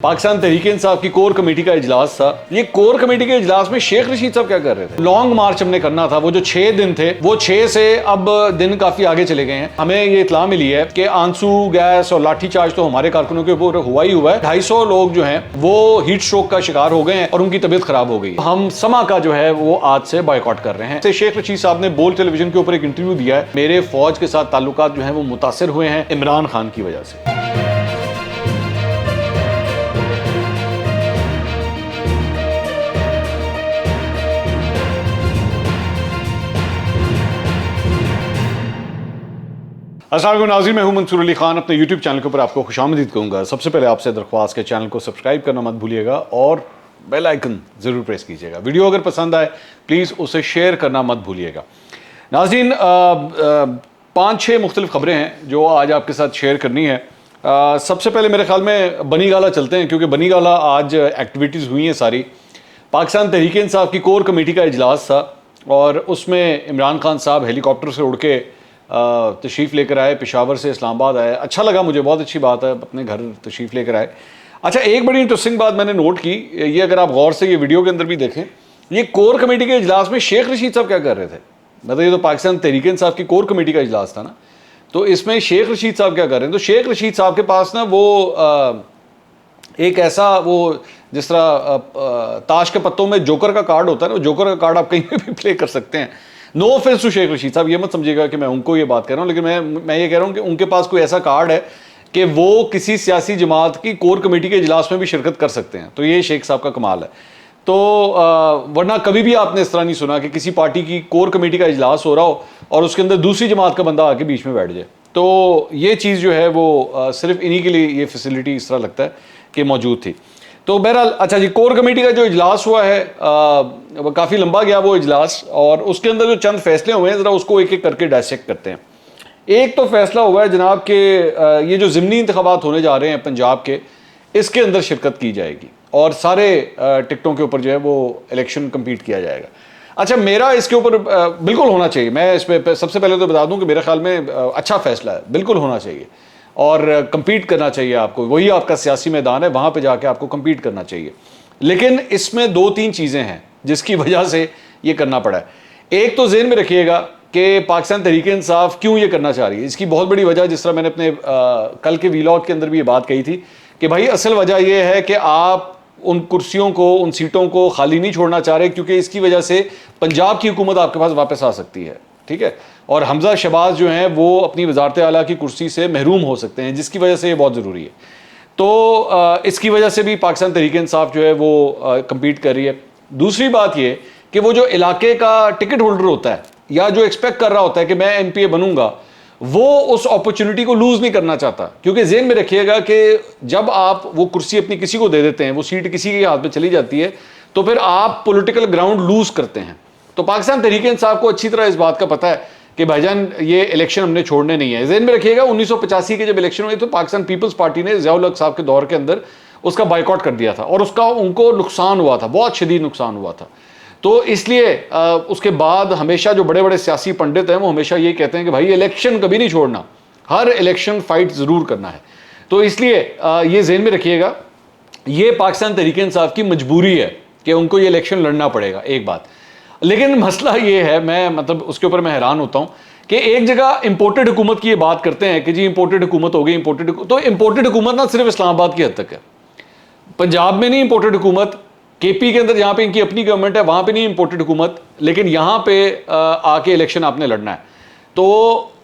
पाकिस्तान तहरीक-ए-इंसाफ की core committee का इजलास था। ये कोर कमेटी के इजलास में शेख रशीद साहब क्या कर रहे थे? लॉन्ग मार्च हमने करना था, वो जो 6 दिन थे वो 6 से अब दिन काफी आगे चले गए हैं। हमें ये इत्तला मिली है कि आंसू गैस और लाठी चार्ज तो हमारे कारकुनों के ऊपर हुआ ही हुआ है। 250 लोग जो हैं वो हीट स्ट्रोक का शिकार हो गए हैं और उनकी तबीयत खराब हो गई। हम समा का जो है वो आज से बॉयकॉट कर रहे हैं। शेख रशीद साहब ने बोल टेलीविजन के ऊपर एक इंटरव्यू दिया है। मेरे फौज के साथ ताल्लुकात जो है वो मुतासिर हुए हैं इमरान खान की वजह से। अस्सलाम वालेकुम नाज़रीन, मैं हूं मंसूर अली खान। अपने YouTube चैनल के ऊपर आपको खुशामदीद कहूँगा। सबसे पहले आपसे दरख्वास्त के चैनल को सब्सक्राइब करना मत भूलिएगा और बेल आइकन ज़रूर प्रेस कीजिएगा। वीडियो अगर पसंद आए प्लीज़ उसे शेयर करना मत भूलिएगा। नाज़रीन, 5-6 मुख्तलिफ खबरें हैं जो आज आपके साथ शेयर करनी है। सबसे पहले मेरे ख्याल में बनी गाला चलते हैं, क्योंकि बनी गाला आज एक्टिविटीज़ हुई हैं सारी। पाकिस्तान तहरीक-ए-इंसाफ की कोर कमेटी का इजलास था और उसमें इमरान खान साहब हेलीकॉप्टर से उड़ के तशरीफ़ लेकर आए, पेशावर से इस्लामाबाद आए। अच्छा लगा मुझे, बहुत अच्छी बात है, अपने घर तशरीफ़ लेकर आए। अच्छा, एक बड़ी इंटरेस्टिंग बात मैंने नोट की, ये अगर आप गौर से ये वीडियो के अंदर भी देखें, ये कोर कमेटी के इजलास में शेख रशीद साहब क्या कर रहे थे? मतलब ये तो पाकिस्तान तहरीक-ए-इंसाफ की कोर कमेटी का इजलास था ना, तो इसमें शेख रशीद साहब क्या कर रहे हैं? तो शेख रशीद साहब के पास ना वो एक ऐसा वो जिस तरह ताश के पत्तों में जोकर का कार्ड होता है ना, वो जोकर का कार्ड आप कहीं पे भी प्ले कर सकते हैं। No offence to Sheikh Rasheed साहब, ये मत समझिएगा कि मैं उनको ये बात कर रहा हूँ, लेकिन मैं ये कह रहा हूँ कि उनके पास कोई ऐसा कार्ड है कि वो किसी सियासी जमात की कोर कमेटी के इजलास में भी शिरकत कर सकते हैं। तो ये शेख साहब का कमाल है। तो वरना कभी भी आपने इस तरह नहीं सुना कि किसी पार्टी की कोर कमेटी का इजलास हो रहा हो और उसके अंदर दूसरी जमात का बंदा आके बीच में बैठ जाए। तो ये चीज़ जो है वो सिर्फ इन्हीं के लिए ये फैसिलिटी इस तरह लगता है कि मौजूद थी। तो बहरहाल, अच्छा जी, कोर कमेटी का जो इजलास हुआ है वो काफ़ी लंबा गया वो इजलास, और उसके अंदर जो चंद फैसले हुए हैं ज़रा उसको एक एक करके डायसेक्ट करते हैं। एक तो फैसला हुआ है जनाब के ये जो ज़िमनी इंतखाबात होने जा रहे हैं पंजाब के, इसके अंदर शिरकत की जाएगी और सारे टिकटों के ऊपर जो है वो इलेक्शन कम्पीट किया जाएगा। अच्छा, मेरा इसके ऊपर बिल्कुल होना चाहिए। मैं इस पर सबसे पहले तो बता दूं कि मेरे ख्याल में अच्छा फैसला है, बिल्कुल होना चाहिए और कम्पीट करना चाहिए आपको। वही आपका सियासी मैदान है, वहाँ पे जाके आपको कम्पीट करना चाहिए। लेकिन इसमें 2-3 चीज़ें हैं जिसकी वजह से ये करना पड़ा है। एक तो ज़हन में रखिएगा कि पाकिस्तान तहरीक-ए-इंसाफ क्यों ये करना चाह रही है। इसकी बहुत बड़ी वजह, जिस तरह मैंने अपने कल के वीलॉग के अंदर भी ये बात कही थी कि भाई असल वजह ये है कि आप उन कुर्सियों को, उन सीटों को खाली नहीं छोड़ना चाह रहे, क्योंकि इसकी वजह से पंजाब की हुकूमत आपके पास वापस आ सकती है, ठीक है, और हमजा शहबाज जो हैं वो अपनी वजारत आला की कुर्सी से महरूम हो सकते हैं, जिसकी वजह से ये बहुत ज़रूरी है। तो इसकी वजह से भी पाकिस्तान तहरीक-ए-इंसाफ जो है वो कम्पीट कर रही है। दूसरी बात ये कि वो जो इलाके का टिकट होल्डर होता है या जो एक्सपेक्ट कर रहा होता है कि मैं MPA बनूंगा, वो उस अपॉर्चुनिटी को लूज़ नहीं करना चाहता। क्योंकि ज़हन में रखिएगा कि जब आप वो कुर्सी अपनी किसी को दे देते हैं, वो सीट किसी के हाथ में चली जाती है, तो फिर आप पॉलिटिकल ग्राउंड लूज़ करते हैं। तो पाकिस्तान तहरीक-ए-इंसाफ को अच्छी तरह इस बात का पता है कि भाईजान ये इलेक्शन हमने छोड़ने नहीं है। ज़हन में रखिएगा 1985 के जब इलेक्शन हुए तो पाकिस्तान पीपल्स पार्टी ने ज़ियाउल हक साहब के दौर के अंदर उसका बाइकआउट कर दिया था और उसका उनको नुकसान हुआ था, बहुत शदीद नुकसान हुआ था। तो इसलिए उसके बाद हमेशा जो बड़े बड़े सियासी पंडित हैं वो हमेशा ये कहते हैं कि भाई इलेक्शन कभी नहीं छोड़ना, हर इलेक्शन फाइट ज़रूर करना है। तो इसलिए ये ज़हन में रखिएगा, ये पाकिस्तान तहरीक-ए-इंसाफ की मजबूरी है कि उनको ये इलेक्शन लड़ना पड़ेगा, एक बात। लेकिन मसला ये है, मैं मतलब उसके ऊपर मैं हैरान होता हूँ कि एक जगह इंपोर्टेड हुकूमत की ये बात करते हैं कि जी इंपोर्टेड हुकूमत हो गई, तो इंपोर्टेड हुकूमत ना सिर्फ इस्लामाबाद की हद तक है। पंजाब में नहीं इंपोर्टेड हुकूमत, KP के अंदर जहाँ पे इनकी अपनी गवर्नमेंट है वहाँ पे नहीं इंपोर्टेड हुकूमत, लेकिन यहाँ पे आके इलेक्शन आपने लड़ना है। तो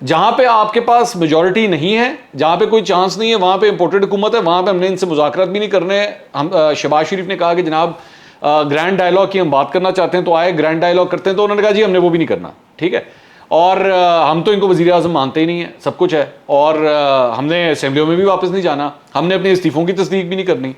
जहाँ पे आपके पास मेजॉरिटी नहीं है, जहाँ पे कोई चांस नहीं है, वहाँ पे इंपोर्टेड हुकूमत है, वहाँ पे हमने इनसे मुज़ाकरात भी नहीं करने। हम शहबाज शरीफ ने कहा कि जनाब ग्रैंड डायलॉग की हम बात करना चाहते हैं, तो आए ग्रैंड डायलॉग करते हैं, तो उन्होंने कहा जी हमने वो भी नहीं करना, ठीक है। और हम तो इनको वज़ीर आज़म मानते ही नहीं है, सब कुछ है, और हमने असेंबलियों में भी वापस नहीं जाना, हमने अपने इस्तीफ़ों की तस्दीक भी नहीं करनी।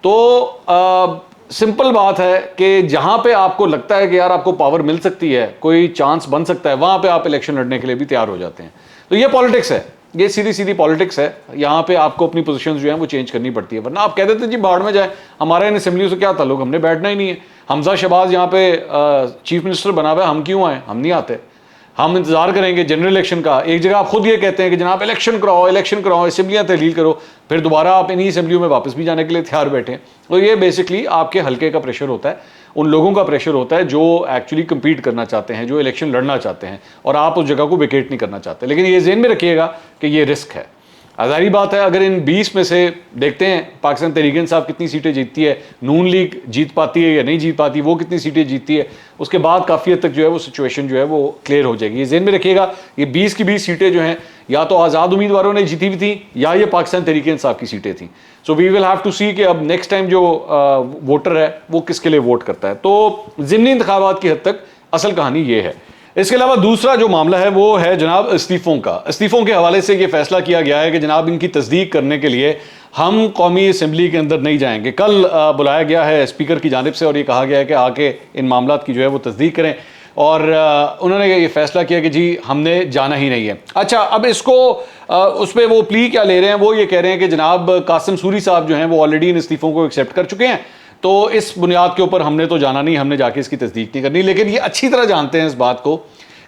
तो सिंपल बात है कि जहाँ पे आपको लगता है कि यार आपको पावर मिल सकती है, कोई चांस बन सकता है, वहाँ पे आप इलेक्शन लड़ने के लिए भी तैयार हो जाते हैं। तो ये पॉलिटिक्स है, ये सीधी सीधी पॉलिटिक्स है। यहाँ पे आपको अपनी पोजीशंस जो हैं वो चेंज करनी पड़ती है, वरना आप कह देते जी बाहर में जाए, हमारे इन असेंबली से क्या ताल्लुक, हमने बैठना ही नहीं है। हमजा शहबाज यहाँ पे चीफ मिनिस्टर बना हुआ है, हम क्यों आए, हम नहीं आते। हम इंतजार करेंगे जनरल इलेक्शन का। एक जगह आप खुद ये कहते हैं कि जनाब इलेक्शन कराओ, असेंबलियाँ तहलील करो, फिर दोबारा आप इन्हीं असेंबलियों में वापस भी जाने के लिए तैयार बैठे हैं। तो ये बेसिकली आपके हल्के का प्रेशर होता है, उन लोगों का प्रेशर होता है जो एक्चुअली compete करना चाहते हैं, जो इलेक्शन लड़ना चाहते हैं, और आप उस जगह को वेकेट नहीं करना चाहते। लेकिन ये ज़हन में रखिएगा कि ये रिस्क है। ज़ाहिर बात है, अगर इन 20 में से देखते हैं पाकिस्तान तहरीक-ए-इंसाफ कितनी सीटें जीतती है, नून लीग जीत पाती है या नहीं जीत पाती, वो कितनी सीटें जीतती है, उसके बाद काफ़ी हद तक जो है वो सिचुएशन जो है वो क्लियर हो जाएगी। ये ज़हन में रखिएगा, ये 20 की 20 सीटें जो हैं या तो आज़ाद उम्मीदवारों ने जीती हुई थी या ये पाकिस्तान तहरीक-ए-इंसाफ की सीटें थी। So we will have to see कि अब नेक्स्ट टाइम जो वोटर है वो किसके लिए वोट करता है। तो ज़िमनी इंतखाबात की हद तक असल कहानी ये है। इसके अलावा दूसरा जो मामला है वो है जनाब इस्तीफ़ों का। इस्तीफ़ों के हवाले से ये फैसला किया गया है कि जनाब इनकी तस्दीक करने के लिए हम कौमी असम्बली के अंदर नहीं जाएंगे। कल बुलाया गया है स्पीकर की जानिब से और ये कहा गया है कि आके इन मामलात की जो है वो तस्दीक करें, और उन्होंने ये फैसला किया कि जी हमने जाना ही नहीं है। अच्छा, अब इसको उस पर वो प्ली क्या ले रहे हैं, वो ये कह रहे हैं कि जनाब कासिम सूरी साहब जो हैं वो ऑलरेडी इन इस्तीफ़ों को एक्सेप्ट कर चुके हैं, तो इस बुनियाद के ऊपर हमने तो जाना नहीं, हमने जाके इसकी तस्दीक नहीं करनी। लेकिन ये अच्छी तरह जानते हैं इस बात को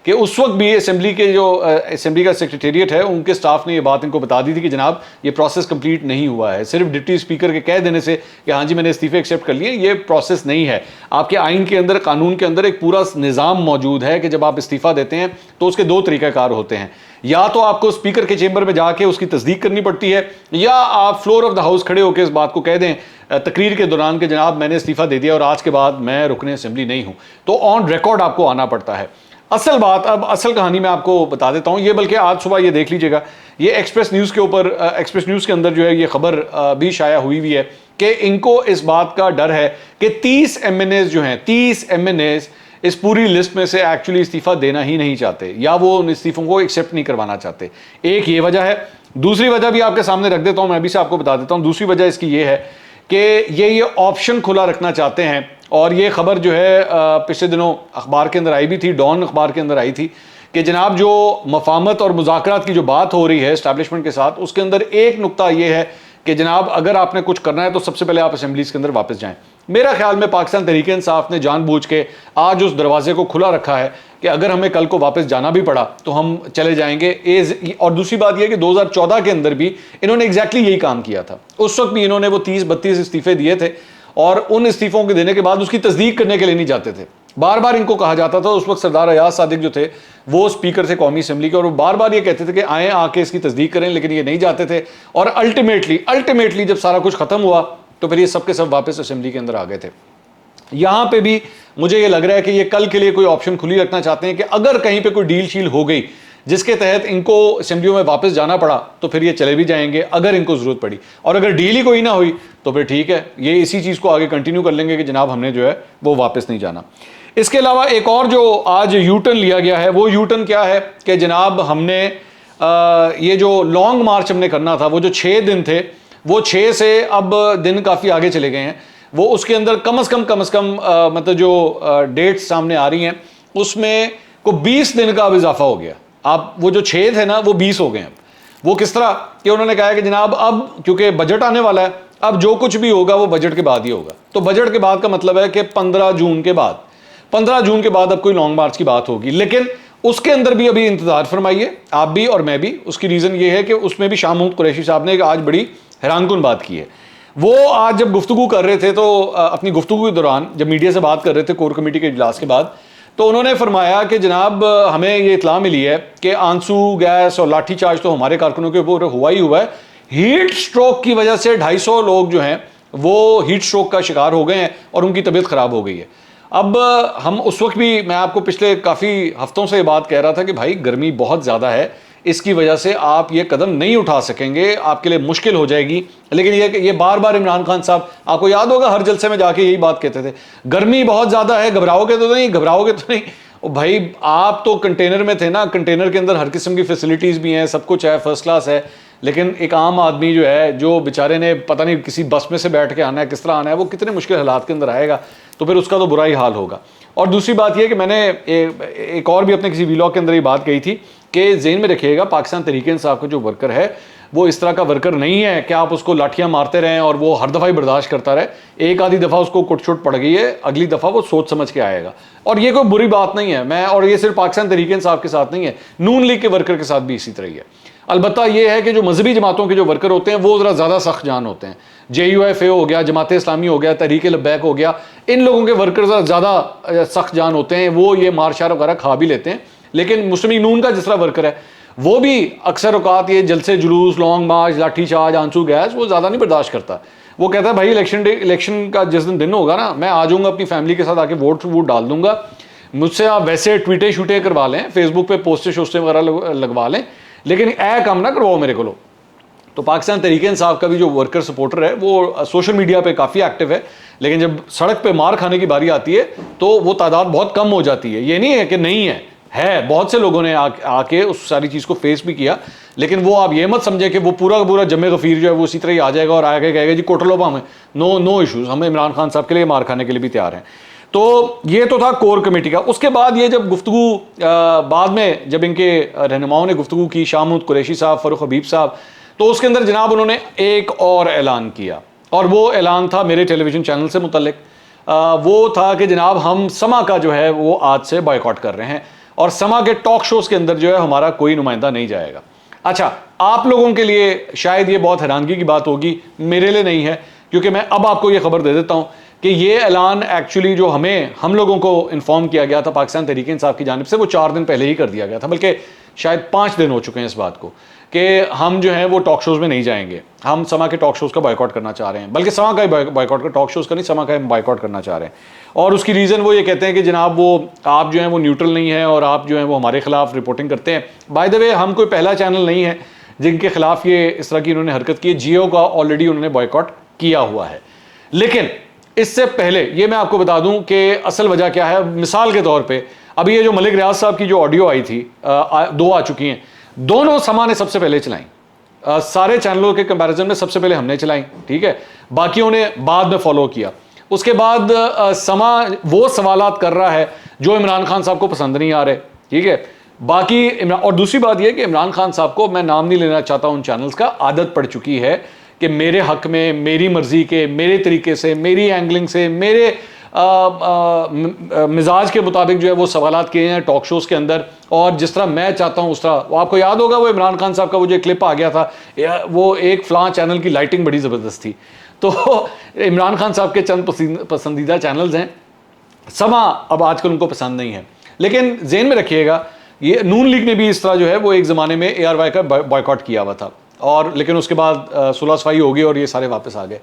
कि उस वक्त भी असेंबली के जो असेंबली का सेक्रेटेरिएट है उनके स्टाफ ने ये बात इनको बता दी थी कि जनाब ये प्रोसेस कंप्लीट नहीं हुआ है। सिर्फ डिप्टी स्पीकर के कह देने से कि हाँ जी मैंने इस्तीफे एक्सेप्ट कर लिए, ये प्रोसेस नहीं है। आपके आइन के अंदर, कानून के अंदर एक पूरा निज़ाम मौजूद है कि जब आप इस्तीफ़ा देते हैं तो उसके दो तरीक़ाकार होते हैं। या तो आपको स्पीकर के चेंबर में जाके उसकी तस्दीक करनी पड़ती है, या आप फ्लोर ऑफ द हाउस खड़े होकर इस बात को कह दें तकरीर के दौरान कि जनाब मैंने इस्तीफ़ा दे दिया और आज के बाद मैं रुकने असेंबली नहीं हूँ। तो ऑन रिकॉर्ड आपको आना पड़ता है। असल बात, अब असल कहानी मैं आपको बता देता हूँ। ये बल्कि आज सुबह ये देख लीजिएगा, ये एक्सप्रेस न्यूज़ के ऊपर, एक्सप्रेस न्यूज़ के अंदर जो है ये खबर भी शाया हुई है कि इनको इस बात का डर है कि 30 MNAs जो हैं, 30 MNAs इस पूरी लिस्ट में से एक्चुअली इस्तीफ़ा देना ही नहीं चाहते, या वो उन इस्तीफ़ों को एक्सेप्ट नहीं करवाना चाहते। एक ये वजह है। दूसरी वजह भी आपके सामने रख देता हूँ, मैं भी से आपको बता देता हूँ। दूसरी वजह इसकी ये है कि ये ऑप्शन खुला रखना चाहते हैं, और ये खबर जो है पिछले दिनों अखबार के अंदर आई भी थी, डॉन अखबार के अंदर आई थी कि जनाब जो मफाहमत और मुज़ाकरात की जो बात हो रही है एस्टैब्लिशमेंट के साथ, उसके अंदर एक नुक्ता ये है कि जनाब अगर आपने कुछ करना है तो सबसे पहले आप असेंबलीज़ के अंदर वापस जाएं। मेरा ख्याल में पाकिस्तान तहरीक-ए-इंसाफ ने जानबूझ के आज उस दरवाजे को खुला रखा है कि अगर हमें कल को वापस जाना भी पड़ा तो हम चले जाएंगे। और दूसरी बात यह कि 2014 के अंदर भी इन्होंने एग्जैक्टली यही काम किया था। उस वक्त भी इन्होंने वो 30-32 इस्तीफे दिए थे, और उन इस्तीफों के देने के बाद उसकी तस्दीक करने के लिए नहीं जाते थे। बार बार इनको कहा जाता था, उस वक्त सरदार अयाज सादिक जो थे वो स्पीकर थे कौमी असेंबली के, और वो बार बार ये कहते थे कि आए आके इसकी तस्दीक करें, लेकिन ये नहीं जाते थे। और अल्टीमेटली जब सारा कुछ खत्म हुआ तो फिर ये सब के सब वापस असेंबली के अंदर आ गए थे। यहां पे भी मुझे ये लग रहा है कि ये कल के लिए कोई ऑप्शन खुली रखना चाहते हैं कि अगर कहीं पे कोई डील शील हो गई जिसके तहत इनको असेंबलियों में वापस जाना पड़ा तो फिर ये चले भी जाएंगे अगर इनको जरूरत पड़ी, और अगर डील ही कोई ना हुई तो फिर ठीक है, ये इसी चीज को आगे कंटिन्यू कर लेंगे कि जनाब हमने जो है वो वापस नहीं जाना। इसके अलावा एक और जो आज यूटर्न लिया गया है, वो यूटर्न क्या है कि जनाब हमने ये जो लॉन्ग मार्च हमने करना था, वो जो 6 दिन थे, वो 6 से अब दिन काफ़ी आगे चले गए हैं। वो उसके अंदर कम से कम मतलब जो डेट्स सामने आ रही हैं उसमें को 20 दिन का अब इजाफा हो गया। आप वो जो 6 थे ना वो 20 हो गए हैं। वो किस तरह कि उन्होंने कहा है कि जनाब अब क्योंकि बजट आने वाला है, अब जो कुछ भी होगा वो बजट के बाद ही होगा। तो बजट के बाद का मतलब है कि 15 जून के बाद अब कोई लॉन्ग मार्च की बात होगी। लेकिन उसके अंदर भी अभी इंतजार फरमाइए, आप भी और मैं भी। उसकी रीज़न ये है कि उसमें भी शाह महमूद कुरैशी साहब ने आज बड़ी हैरानकुन बात की है। वो आज जब गुफ्तगू कर रहे थे तो अपनी गुफ्तगू के दौरान जब मीडिया से बात कर रहे थे कोर कमेटी के इजलास के बाद, तो उन्होंने फरमाया कि जनाब हमें ये इतला मिली है कि आंसू गैस और लाठीचार्ज तो हमारे कारकुनों के ऊपर हुआ ही हुआ है। हीट स्ट्रोक की वजह से 250 लोग जो हैं वो हीट स्ट्रोक का शिकार हो गए हैं और उनकी तबीयत ख़राब हो गई है। अब हम उस वक्त भी, मैं आपको पिछले काफ़ी हफ्तों से ये बात कह रहा था कि भाई गर्मी बहुत ज़्यादा है, इसकी वजह से आप ये कदम नहीं उठा सकेंगे, आपके लिए मुश्किल हो जाएगी। लेकिन ये बार बार इमरान खान साहब, आपको याद होगा हर जलसे में जाके यही बात कहते थे, गर्मी बहुत ज़्यादा है, घबराओगे तो नहीं। और भाई आप तो कंटेनर में थे ना, कंटेनर के अंदर हर किस्म की फैसिलिटीज़ भी हैं, सब कुछ है, फर्स्ट क्लास है। लेकिन एक आम आदमी जो है, जो बेचारे ने पता नहीं किसी बस में से बैठ के आना है, किस तरह आना है, वो कितने मुश्किल हालात के अंदर आएगा, तो फिर उसका तो बुरा ही हाल होगा। और दूसरी बात यह कि मैंने एक और भी अपने किसी वीलॉग के अंदर ये बात कही थी कि ज़हन में रखिएगा पाकिस्तान तहरीक-ए-इंसाफ का जो वर्कर है वो इस तरह का वर्कर नहीं है कि आप उसको लाठियां मारते रहें और वो हर दफ़ा ही बर्दाश्त करता रहे। एक आधी दफ़ा उसको कुट-चुट पड़ गई है, अगली दफ़ा वो सोच समझ के आएगा। और ये कोई बुरी बात नहीं है, मैं और ये सिर्फ पाकिस्तान तहरीक इंसाफ के साथ नहीं है, नून लीग के वर्कर के साथ भी इसी तरह ही है। अलबत्ता ये है कि जो मजहबी जमातों के जो वर्कर होते हैं वो ज़रा ज़्यादा सख्त जान होते हैं। JUFA हो गया, जमात इस्लामी हो गया, तहरीक लब्बैक हो गया, इन लोगों के वर्कर ज़्यादा सख्त जान होते हैं, वो ये मार शार वगैरह खा भी लेते हैं। लेकिन मुस्लिम लीग नून का जिस तरह वर्कर है वो भी अक्सर औकात ये जलसे जुलूस, लॉन्ग मार्च, लाठी चार्ज, आंसू गैस वो ज़्यादा नहीं बर्दाश्त करता। वो कहता है भाई इलेक्शन का जिस दिन होगा ना, मैं आ जाऊँगा अपनी फैमिली के साथ आके वोट डाल दूंगा। मुझसे आप वैसे ट्वीटें शूटें करवा लें, फेसबुक पे पोस्टें शोस्टें वगैरह लगवा लें, लेकिन ऐ काम ना करवाओ मेरे को। तो पाकिस्तान तहरीक इंसाफ का भी जो वर्कर सपोर्टर है वो सोशल मीडिया पे काफ़ी एक्टिव है, लेकिन जब सड़क पे मार खाने की बारी आती है तो वो तादाद बहुत कम हो जाती है। ये नहीं है कि नहीं है बहुत से लोगों ने आके उस सारी चीज़ को फेस भी किया, लेकिन वो आप ये मत समझे कि वो पूरा का पूरा जम्मे गफीर जो है वो उसी तरह ही आ जाएगा और आगे कहेगा जी कोटलोबा हमें नो इशूज़, हम इमरान खान साहब के लिए मार खाने के लिए भी तैयार हैं। तो ये तो था कोर कमेटी का। उसके बाद ये जब गुफ्तगू बाद में जब इनके रहनुमाओं ने गुफ्तगू की, शाह महमूद कुरैशी साहब, फ़ारूक हबीब साहब, तो उसके अंदर जनाब उन्होंने एक और ऐलान किया, और वो ऐलान था मेरे टेलीविज़न चैनल से मुतल्लिक। वो था कि जनाब हम समा का जो है वो आज से बॉयकॉट कर रहे हैं और समा के टॉक शोज़ के अंदर जो है हमारा कोई नुमाइंदा नहीं जाएगा। अच्छा, आप लोगों के लिए शायद ये बहुत हैरानगी की बात होगी, मेरे लिए नहीं है, क्योंकि मैं अब आपको ये खबर दे देता हूँ कि ये ऐलान एक्चुअली जो हम लोगों को इन्फॉर्म किया गया था पाकिस्तान तहरीक इंसाफ की जानिब से, वो 4 दिन पहले ही कर दिया गया था, बल्कि शायद 5 दिन हो चुके हैं इस बात को कि हम जो है वो टॉक शोज़ में नहीं जाएंगे, हम समा के टॉक शोज़ का बॉयकॉट करना चाह रहे हैं, बल्कि समा का ही बॉयकॉट का, टॉक शोज़ का नहीं, समा का बॉयकॉट करना चाह रहे हैं। और उसकी रीज़न वो ये कहते हैं कि जनाब वो आप जो है वो न्यूट्रल नहीं है और आप जो है वो हमारे खिलाफ रिपोर्टिंग करते हैं। बाय द वे हम कोई पहला चैनल नहीं है जिनके खिलाफ ये इस तरह की इन्होंने हरकत की है, जियो का ऑलरेडी उन्होंने बॉयकॉट किया हुआ है। लेकिन इससे पहले ये मैं आपको बता दूं कि असल वजह क्या है। मिसाल के तौर पे अभी ये जो मलिक रियाज साहब की जो ऑडियो आई थी, 2 आ चुकी हैं, दोनों समा ने सबसे पहले चलाई। सारे चैनलों के कंपैरिजन में सबसे पहले हमने चलाई, ठीक है, बाकियों ने बाद में फॉलो किया। उसके बाद समा वो सवालात कर रहा है जो इमरान खान साहब को पसंद नहीं आ रहे, ठीक है। बाकी और दूसरी बात यह कि इमरान खान साहब को, मैं नाम नहीं लेना चाहता उन चैनल्स का, आदत पड़ चुकी है कि मेरे हक में, मेरी मर्जी के, मेरे तरीके से, मेरी एंगलिंग से, मेरे मिजाज के मुताबिक जो है वो सवालात किए हैं टॉक शोज़ के अंदर, और जिस तरह मैं चाहता हूँ उस तरह। वो आपको याद होगा वो इमरान खान साहब का वो जो क्लिप आ गया था, वो एक फ़लाँ चैनल की लाइटिंग बड़ी ज़बरदस्त थी। तो इमरान खान साहब के चंद पसंदीदा चैनल्स हैं, समा अब आजकल उनको पसंद नहीं है। लेकिन जेन में रखिएगा, ये नून लीग ने भी इस तरह जो है वो एक ज़माने में ARY का बॉयकॉट किया हुआ था, और लेकिन उसके बाद सुलह सफाई हो गई और ये सारे वापस आ गए।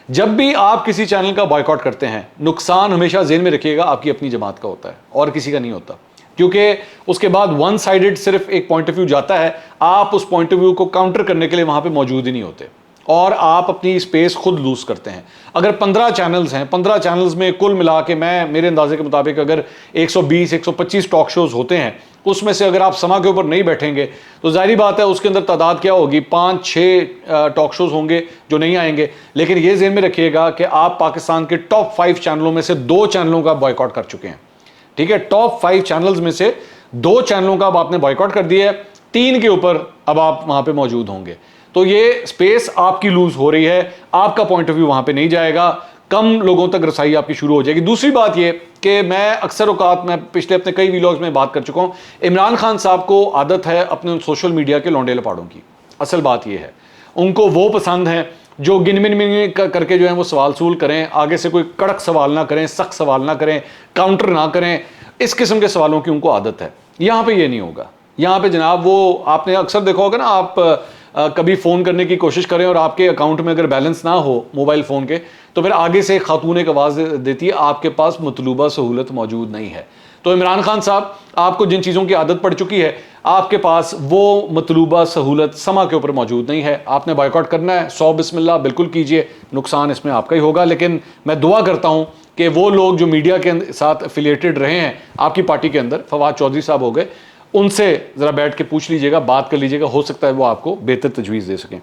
जब भी आप किसी चैनल का बॉयकॉट करते हैं, नुकसान हमेशा जेन में रखिएगा आपकी अपनी जमात का होता है और किसी का नहीं होता, क्योंकि उसके बाद वन साइडेड सिर्फ एक पॉइंट ऑफ व्यू जाता है, आप उस पॉइंट ऑफ व्यू को काउंटर करने के लिए वहाँ पर मौजूद ही नहीं होते और आप अपनी स्पेस खुद लूज करते हैं। अगर 15 चैनल्स हैं, 15 चैनल्स में कुल मिला के मेरे अंदाजे के मुताबिक अगर 120-125 टॉक शोज़ होते हैं, उसमें से अगर आप समा के ऊपर नहीं बैठेंगे तो जाहिर बात है उसके अंदर तादाद क्या होगी, 5-6 टॉक शोज़ होंगे जो नहीं आएंगे। लेकिन ये ज़हन में रखिएगा कि आप पाकिस्तान के टॉप 5 चैनलों में से 2 चैनलों का बॉयकॉट कर चुके हैं, ठीक है। टॉप 5 चैनल्स में से 2 चैनलों का अब आपने बॉयकॉट कर दिया है, 3 के ऊपर अब आप वहाँ पर मौजूद होंगे। तो ये स्पेस आपकी लूज हो रही है, आपका पॉइंट ऑफ व्यू वहां पे नहीं जाएगा, कम लोगों तक रसाई आपकी शुरू हो जाएगी। दूसरी बात ये कि मैं अक्सर औकात, मैं पिछले अपने कई वीलॉग्स में बात कर चुका हूं, इमरान खान साहब को आदत है अपने सोशल मीडिया के लौंडे लपाड़ों की। असल बात ये है, उनको वो पसंद है जो गिन मिन करके जो है वो सवाल सूल करें, आगे से कोई कड़क सवाल ना करें, सख्त सवाल ना करें, काउंटर ना करें, इस किस्म के सवालों की उनको आदत है। यहाँ पे ये नहीं होगा। यहाँ पे जनाब वो आपने अक्सर देखा होगा ना, आप कभी फ़ोन करने की कोशिश करें और आपके अकाउंट में अगर बैलेंस ना हो मोबाइल फ़ोन के, तो फिर आगे से खातून एक आवाज़ देती है आपके पास मतलूबा सहूलत मौजूद नहीं है। तो इमरान खान साहब, आपको जिन चीज़ों की आदत पड़ चुकी है, आपके पास वो मतलूबा सहूलत समा के ऊपर मौजूद नहीं है। आपने बॉयकॉट करना है, 100 बिस्मिल्लाह बिल्कुल कीजिए, नुकसान इसमें आपका ही होगा। लेकिन मैं दुआ करता हूँ कि वो लोग जो मीडिया के साथ एफिलिएटेड रहे हैं आपकी पार्टी के अंदर, फवाद चौधरी साहब हो गए, उनसे ज़रा बैठ के पूछ लीजिएगा, बात कर लीजिएगा, हो सकता है वो आपको बेहतर तजवीज़ दे सकें।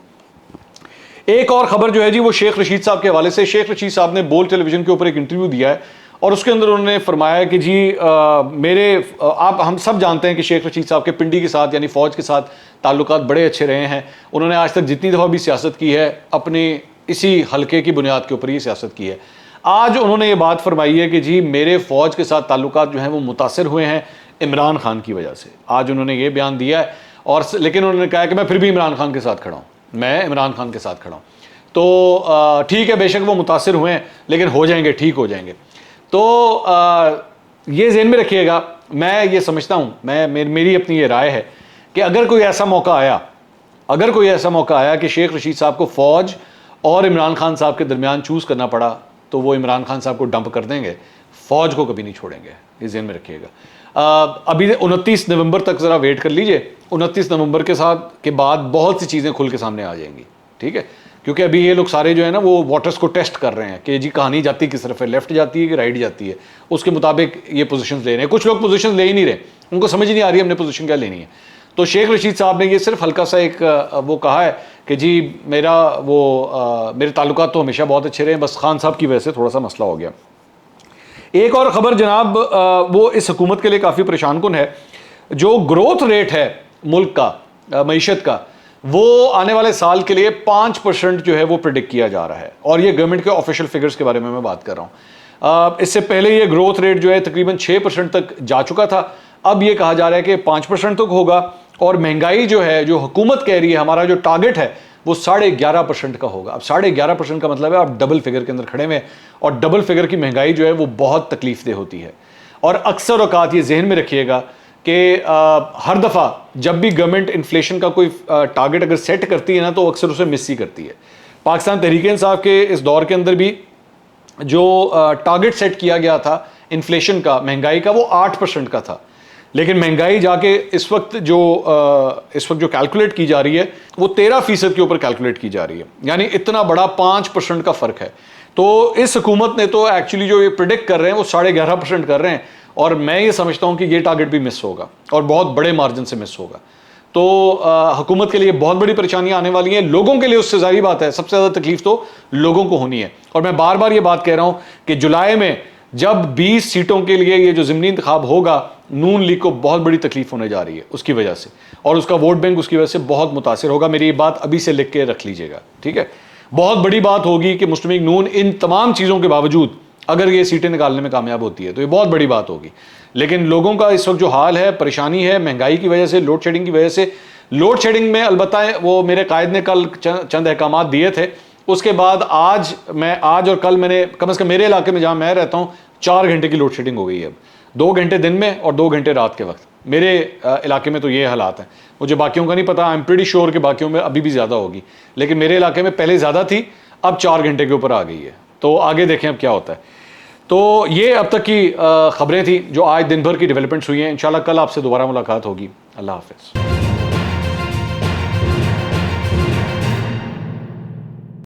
एक और खबर जो है जी वो शेख रशीद साहब के हवाले से। शेख रशीद साहब ने बोल टेलीविज़न के ऊपर एक इंटरव्यू दिया है और उसके अंदर उन्होंने फरमाया कि जी आप हम सब जानते हैं कि शेख रशीद साहब के पिंडी के साथ यानी फ़ौज के साथ ताल्लुकात बड़े अच्छे रहे हैं। उन्होंने आज तक जितनी दफ़ा भी सियासत की है अपने इसी हल्के की बुनियाद के ऊपर ही सियासत की है। आज उन्होंने ये बात फरमाई है कि जी मेरे फ़ौज के साथ ताल्लुकात जो हैं वो मुतासर हुए हैं इमरान खान की वजह से। आज उन्होंने ये बयान दिया है और लेकिन उन्होंने कहा कि मैं फिर भी इमरान खान के साथ खड़ा हूँ, मैं इमरान खान के साथ खड़ा हूँ। तो ठीक है, बेशक वो मुतासर हुए हैं लेकिन हो जाएंगे, ठीक हो जाएंगे। तो ये ज़हन में रखिएगा। मैं ये समझता हूँ, मेरी अपनी ये राय है कि अगर कोई ऐसा मौका आया कि शेख रशीद साहब को फ़ौज और इमरान खान साहब के दरमियान चूज़ करना पड़ा तो वो इमरान खान साहब को डंप कर देंगे, फ़ौज को कभी नहीं छोड़ेंगे। ये ज़हन में रखिएगा। अभी 29 नवंबर तक ज़रा वेट कर लीजिए। 29 नवंबर के बाद बहुत सी चीज़ें खुल के सामने आ जाएंगी, ठीक है। क्योंकि अभी ये लोग सारे जो है ना वो वाटर्स को टेस्ट कर रहे हैं कि जी कहानी जाती किस तरफ है, लेफ्ट जाती है कि राइट जाती है, उसके मुताबिक ये पोजीशंस ले रहे हैं। कुछ लोग पोजीशंस ले ही नहीं रहे, उनको समझ ही नहीं आ रही हमने पोजीशन क्या लेनी है। तो शेख रशीद साहब ने ये सिर्फ हल्का सा एक वो कहा है कि जी मेरे ताल्लुकात तो हमेशा बहुत अच्छे रहे, बस खान साहब की वजह से थोड़ा सा मसला हो गया। एक और ख़बर जनाब, वो इस हुकूमत के लिए काफ़ी परेशान कुन है। जो ग्रोथ रेट है मुल्क का, मईशत का, वो आने वाले साल के लिए 5% जो है वो प्रिडिक्ट किया जा रहा है। और ये गवर्नमेंट के ऑफिशियल फिगर्स के बारे में मैं बात कर रहा हूँ। इससे पहले ये ग्रोथ रेट जो है तकरीबन 6% तक जा चुका था। अब ये कहा जा रहा है कि 5% तक होगा। और महंगाई जो है, जो हुकूमत कह रही है हमारा जो टारगेट है वो 11.5% का होगा। अब 11.5% का मतलब है आप डबल फिगर के अंदर खड़े हुए, और डबल फिगर की महंगाई जो है वो बहुत तकलीफदेह होती है। और अक्सर औकात ये जहन में रखिएगा कि हर दफ़ा जब भी गवर्नमेंट इन्फ्लेशन का कोई टारगेट अगर सेट करती है ना तो अक्सर उसे मिस ही करती है। पाकिस्तान तहरीक इंसाफ के इस दौर के अंदर भी जो टारगेट सेट किया गया था इन्फ्लेशन का, महंगाई का, वो 8% का था। लेकिन महंगाई जाके इस वक्त जो कैलकुलेट की जा रही है वो 13% के ऊपर कैलकुलेट की जा रही है। यानी इतना बड़ा 5% का फ़र्क है। तो इस हुकूमत ने तो एक्चुअली जो ये प्रिडिक्ट कर रहे हैं वो 11.5% कर रहे हैं। और मैं ये समझता हूँ कि ये टारगेट भी मिस होगा और बहुत बड़े मार्जिन से मिस होगा। तो हुकूमत के लिए बहुत बड़ी परेशानियां आने वाली हैं। लोगों के लिए उससे ज़ाहिर बात है सबसे ज़्यादा तकलीफ तो लोगों को होनी है। और मैं बार बार ये बात कह रहा हूँ कि जुलाई में जब 20 सीटों के लिए ये जो ज़िमनी इंतखाब होगा, नून लीग को बहुत बड़ी तकलीफ होने जा रही है उसकी वजह से, और उसका वोट बैंक उसकी वजह से बहुत मुतासिर होगा। मेरी ये बात अभी से लिख के रख लीजिएगा, ठीक है। बहुत बड़ी बात होगी कि मुस्लिम लीग नून इन तमाम चीज़ों के बावजूद अगर ये सीटें निकालने में कामयाब होती है तो ये बहुत बड़ी बात होगी। लेकिन लोगों का इस वक्त जो हाल है, परेशानी है महंगाई की वजह से, लोड शेडिंग की वजह से। लोड शेडिंग में अलबत्ता वो मेरे कायद ने कल चंद अहकाम दिए थे, उसके बाद आज और कल मैंने कम से कम मेरे इलाके में जहाँ मैं रहता हूँ 4 घंटे की लोड शेडिंग हो गई है। अब 2 घंटे दिन में और 2 घंटे रात के वक्त। मेरे इलाके में तो ये हालात हैं। मुझे बाकियों का नहीं पता, आई एम प्रीटी श्योर कि बाकियों में अभी भी ज़्यादा होगी, लेकिन मेरे इलाके में पहले ज़्यादा थी, अब 4 घंटे के ऊपर आ गई है। तो आगे देखें अब क्या होता है। तो ये अब तक की खबरें थी जो आज दिन भर की डेवलपमेंट्स हुई हैं। इंशाल्लाह कल आपसे दोबारा मुलाकात होगी। अल्लाह हाफ़िज़।